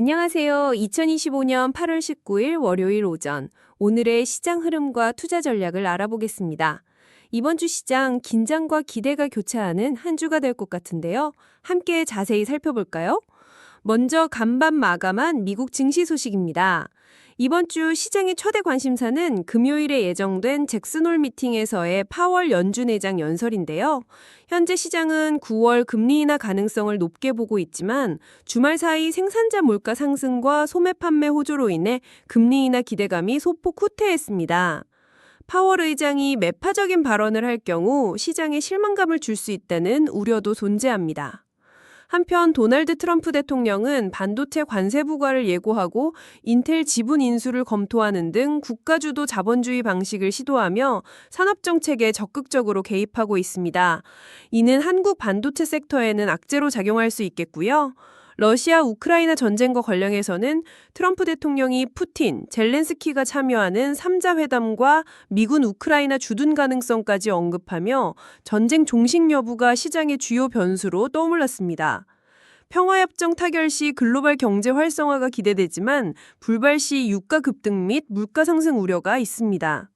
안녕하세요. 2025년 8월 19일 월요일 오전, 오늘의 시장 흐름과 투자 전략을 알아보겠습니다. 이번 주 시장 긴장과 기대가 교차하는 한 주가 될 것 같은데요. 함께 자세히 살펴볼까요? 먼저 간밤 마감한 미국 증시 소식입니다. 이번 주 시장의 최대 관심사는 금요일에 예정된 잭슨홀 미팅에서의 파월 연준 의장 연설인데요. 현재 시장은 9월 금리 인하 가능성을 높게 보고 있지만 주말 사이 생산자 물가 상승과 소매 판매 호조로 인해 금리 인하 기대감이 소폭 후퇴했습니다. 파월 의장이 매파적인 발언을 할 경우 시장에 실망감을 줄 수 있다는 우려도 존재합니다. 한편 도널드 트럼프 대통령은 반도체 관세 부과를 예고하고 인텔 지분 인수를 검토하는 등 국가주도 자본주의 방식을 시도하며 산업정책에 적극적으로 개입하고 있습니다. 이는 한국 반도체 섹터에는 악재로 작용할 수 있겠고요. 러시아 우크라이나 전쟁과 관련해서는 트럼프 대통령이 푸틴, 젤렌스키가 참여하는 3자 회담과 미군 우크라이나 주둔 가능성까지 언급하며 전쟁 종식 여부가 시장의 주요 변수로 떠올랐습니다. 평화협정 타결 시 글로벌 경제 활성화가 기대되지만 불발 시 유가 급등 및 물가 상승 우려가 있습니다.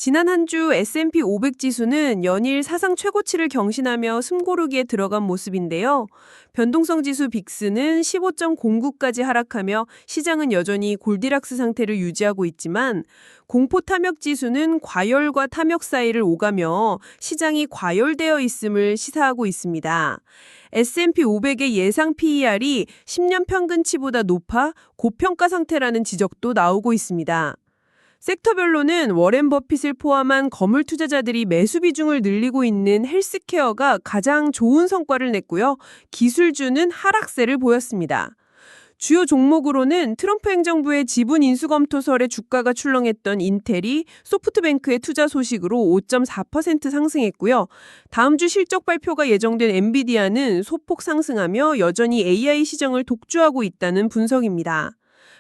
지난 한 주 S&P 500 지수는 연일 사상 최고치를 경신하며 숨고르기에 들어간 모습인데요. 변동성 지수 빅스는 15.09까지 하락하며 시장은 여전히 골디락스 상태를 유지하고 있지만 공포 탐욕 지수는 과열과 탐욕 사이를 오가며 시장이 과열되어 있음을 시사하고 있습니다. S&P 500의 예상 PER이 10년 평균치보다 높아 고평가 상태라는 지적도 나오고 있습니다. 섹터별로는 워렌 버핏을 포함한 거물 투자자들이 매수 비중을 늘리고 있는 헬스케어가 가장 좋은 성과를 냈고요. 기술주는 하락세를 보였습니다. 주요 종목으로는 트럼프 행정부의 지분 인수 검토설에 주가가 출렁했던 인텔이 소프트뱅크의 투자 소식으로 5.4% 상승했고요. 다음 주 실적 발표가 예정된 엔비디아는 소폭 상승하며 여전히 AI 시장을 독주하고 있다는 분석입니다.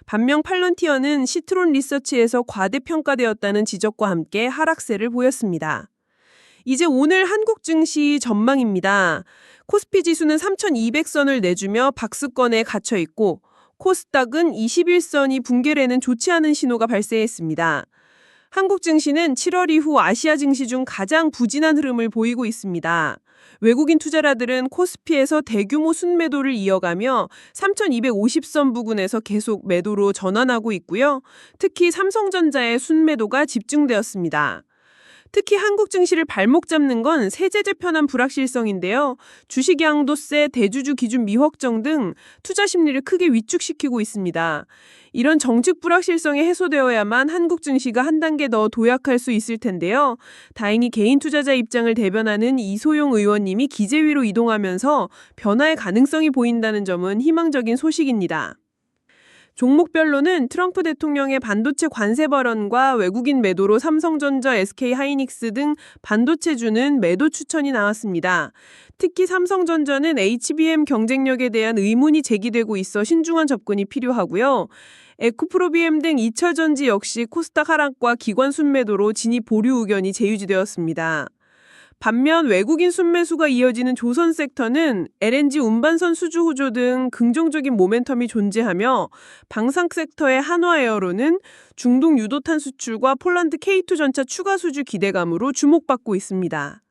반면 팔런티어는 시트론 리서치에서 과대평가되었다는 지적과 함께 하락세를 보였습니다. 이제 오늘 한국 증시 전망입니다. 코스피 지수는 3,200선을 내주며 박스권에 갇혀 있고 코스닥은 21선이 붕괴되는 좋지 않은 신호가 발생했습니다. 한국 증시는 7월 이후 아시아 증시 중 가장 부진한 흐름을 보이고 있습니다. 외국인 투자자들은 코스피에서 대규모 순매도를 이어가며 3,250선 부근에서 계속 매도로 전환하고 있고요. 특히 삼성전자의 순매도가 집중되었습니다. 특히 한국 증시를 발목 잡는 건 세제 재편한 불확실성인데요. 주식 양도세, 대주주 기준 미확정 등 투자 심리를 크게 위축시키고 있습니다. 이런 정책 불확실성이 해소되어야만 한국 증시가 한 단계 더 도약할 수 있을 텐데요. 다행히 개인 투자자 입장을 대변하는 이소용 의원님이 기재위로 이동하면서 변화의 가능성이 보인다는 점은 희망적인 소식입니다. 종목별로는 트럼프 대통령의 반도체 관세 발언과 외국인 매도로 삼성전자, SK하이닉스 등 반도체주는 매도 추천이 나왔습니다. 특히 삼성전자는 HBM 경쟁력에 대한 의문이 제기되고 있어 신중한 접근이 필요하고요. 에코프로비엠 등 이철전지 역시 코스닥 하락과 기관 순매도로 진입 보류 의견이 제유지되었습니다. 반면 외국인 순매수가 이어지는 조선 섹터는 LNG 운반선 수주 호조 등 긍정적인 모멘텀이 존재하며 방산 섹터의 한화에어로는 중동 유도탄 수출과 폴란드 K2 전차 추가 수주 기대감으로 주목받고 있습니다.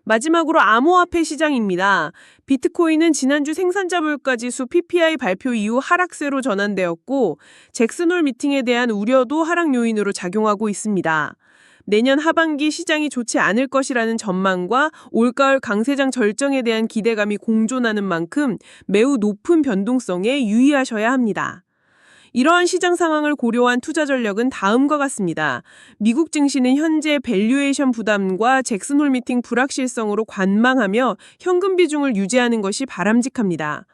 마지막으로 암호화폐 시장입니다. 비트코인은 지난주 생산자 물가 지수 PPI 발표 이후 하락세로 전환되었고 잭슨홀 미팅에 대한 우려도 하락 요인으로 작용하고 있습니다. 내년 하반기 시장이 좋지 않을 것이라는 전망과 올가을 강세장 절정에 대한 기대감이 공존하는 만큼 매우 높은 변동성에 유의하셔야 합니다. 이러한 시장 상황을 고려한 투자 전략은 다음과 같습니다. 미국 증시는 현재 밸류에이션 부담과 잭슨홀 미팅 불확실성으로 관망하며 현금 비중을 유지하는 것이 바람직합니다.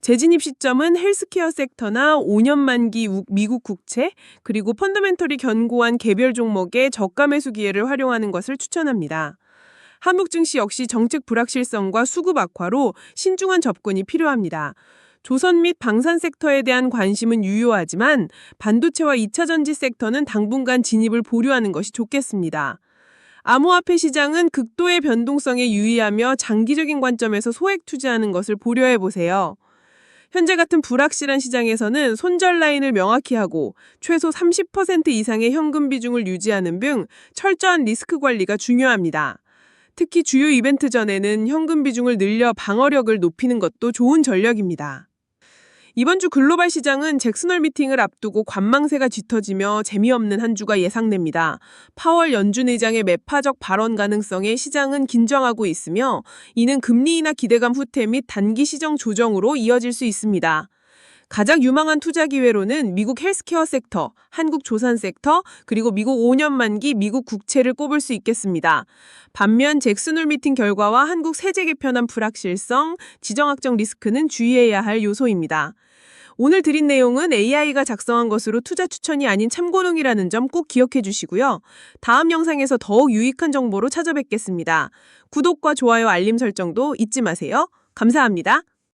재진입 시점은 헬스케어 섹터나 5년 만기 미국 국채, 그리고 펀더멘털이 견고한 개별 종목의 저가 매수 기회를 활용하는 것을 추천합니다. 한국 증시 역시 정책 불확실성과 수급 악화로 신중한 접근이 필요합니다. 조선 및 방산 섹터에 대한 관심은 유효하지만 반도체와 2차전지 섹터는 당분간 진입을 보류하는 것이 좋겠습니다. 암호화폐 시장은 극도의 변동성에 유의하며 장기적인 관점에서 소액 투자하는 것을 고려해보세요. 현재 같은 불확실한 시장에서는 손절 라인을 명확히 하고 최소 30% 이상의 현금 비중을 유지하는 등 철저한 리스크 관리가 중요합니다. 특히 주요 이벤트 전에는 현금 비중을 늘려 방어력을 높이는 것도 좋은 전략입니다. 이번 주 글로벌 시장은 잭슨홀 미팅을 앞두고 관망세가 짙어지며 재미없는 한 주가 예상됩니다. 파월 연준 의장의 매파적 발언 가능성에 시장은 긴장하고 있으며 이는 금리 인하 기대감 후퇴 및 단기 시정 조정으로 이어질 수 있습니다. 가장 유망한 투자 기회로는 미국 헬스케어 섹터, 한국 조산 섹터, 그리고 미국 5년 만기 미국 국채를 꼽을 수 있겠습니다. 반면 잭슨홀 미팅 결과와 한국 세제 개편안 불확실성, 지정학적 리스크는 주의해야 할 요소입니다. 오늘 드린 내용은 AI가 작성한 것으로 투자 추천이 아닌 참고용이라는 점 꼭 기억해 주시고요. 다음 영상에서 더욱 유익한 정보로 찾아뵙겠습니다. 구독과 좋아요, 알림 설정도 잊지 마세요. 감사합니다.